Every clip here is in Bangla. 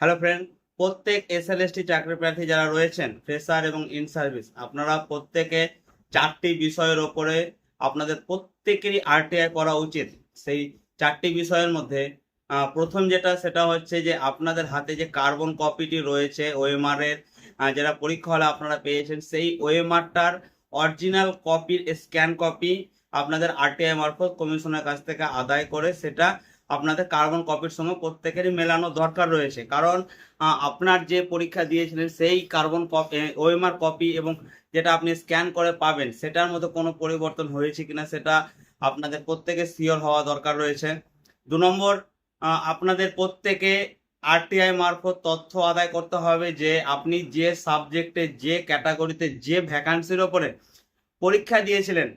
হ্যালো ফ্রেন্ড, প্রত্যেক এসএলএসটি চাকরি প্রার্থী যারা রয়েছেন ফ্রেশার এবং ইন সার্ভিস, আপনারা প্রত্যেকে চারটি বিষয়ের ওপরে আপনাদের প্রত্যেকেরই আরটিআই করা উচিত। সেই চারটি বিষয়ের মধ্যে প্রথম যেটা সেটা হচ্ছে যে আপনাদের হাতে যে কার্বন কপিটি রয়েছে ওএমআর এর, যেটা পরীক্ষা হলে আপনারা পেয়েছেন, সেই ওএমআরটার অরিজিনাল কপির স্ক্যান কপি আপনাদের আরটিআই মারফত কমিশনের কাছ থেকে আদায় করে সেটা আপনাদের কার্বন কপির সঙ্গে প্রত্যেকেরই মেলানো দরকার রয়েছে। কারণ আপনার যে পরীক্ষা দিয়েছিলেন সেই কার্বন কপি ওএমআর কপি এবং যেটা আপনি স্ক্যান করে পাবেন সেটার মধ্যে কোনো পরিবর্তন হয়েছে কিনা সেটা আপনাদের প্রত্যেকে শিওর হওয়া দরকার রয়েছে। 2 নম্বর, আপনাদের প্রত্যেকে আরটিআই মারফত তথ্য আদায় করতে হবে যে আপনি যে সাবজেক্টে যে ক্যাটাগরিতে যে ভ্যাকান্সির ওপরে পরীক্ষা দিয়েছিলেন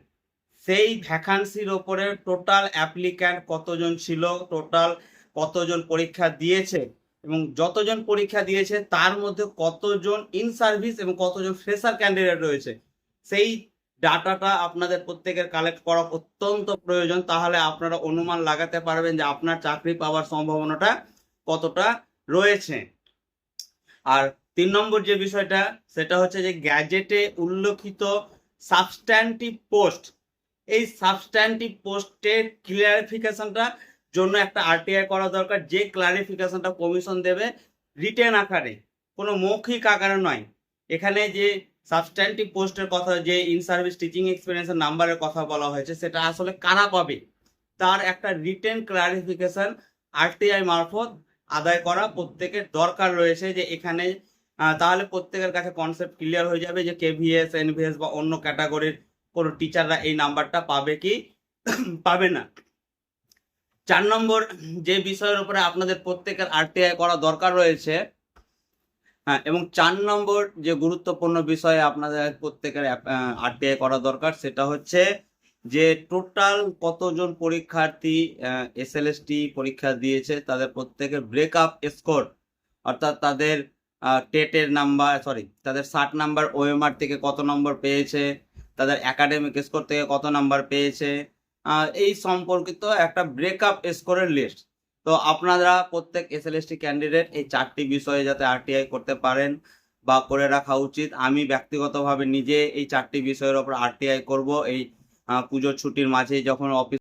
সেই ভ্যাকান্সির ওপরে টোটাল অ্যাপ্লিক্যান্ট কতজন ছিল, টোটাল কতজন পরীক্ষা দিয়েছে এবং যতজন পরীক্ষা দিয়েছে তার মধ্যে কতজন ইন সার্ভিস এবং কতজন ফ্রেশার ক্যান্ডিডেট রয়েছে, সেই ডাটাটা আপনাদের প্রত্যেকের কালেক্ট করা অত্যন্ত প্রয়োজন। তাহলে আপনারা অনুমান লাগাতে পারবেন যে আপনার চাকরি পাওয়ার সম্ভাবনাটা কতটা রয়েছে। আর 3 নম্বর যে বিষয়টা সেটা হচ্ছে যে গ্যাজেটে উল্লেখিত সাবস্ট্যান্টিভ পোস্ট, এই সাবস্ট্যান্টিভ পোস্টের ক্লিয়ারিফিকেশনটা জন্য একটা আরটিআই করা দরকার, যে ক্লারিফিকেশনটা কমিশন দেবে রিটেন আকারে, কোনো মৌখিক আকারে নয়। এখানে যে সাবস্ট্যান্টিভ পোস্টের কথা, যে ইন সার্ভিস টিচিং এক্সপিরিয়েন্সের নাম্বারের কথা বলা হয়েছে, সেটা আসলে কারা পাবে তার একটা রিটেন ক্লারিফিকেশন আরটিআই মারফত আদায় করা প্রত্যেকের দরকার রয়েছে। যে এখানে তাহলে প্রত্যেকের কাছে কনসেপ্ট ক্লিয়ার হয়ে যাবে যে কেভিএস, এনভিএস বা অন্য ক্যাটাগরির কোনো টিচাররা এই নাম্বারটা পাবে কি পাবে না। 4 নম্বর যে বিষয়ের উপরে আপনাদের প্রত্যেকের আরটিআই করা দরকার রয়েছে, এবং 4 নম্বর যে গুরুত্বপূর্ণ বিষয়ে আপনাদের প্রত্যেকের আরটিআই করা দরকার সেটা হচ্ছে যে টোটাল কতজন পরীক্ষার্থী এসএলএসটি পরীক্ষা দিয়েছে তাদের প্রত্যেকের ব্রেকআপ স্কোর, অর্থাৎ তাদের টেটের নাম্বার, তাদের 60 নাম্বার ওএমআর থেকে কত নম্বর পেয়েছে, তাদের একাডেমিক স্কোর থেকে কত নাম্বার পেয়েছে, এই সম্পর্কিত একটা ব্রেকআপ স্কোরের লিস্ট। তো আপনারা প্রত্যেক এসএলএসটি ক্যান্ডিডেট এই 4টি বিষয়ে যাতে আরটিআই করতে পারেন বা করে রাখা উচিত। আমি ব্যক্তিগতভাবে নিজে এই 4টি বিষয়ের ওপর আরটিআই করব এই পুজোর ছুটির মাঝে যখন অফিস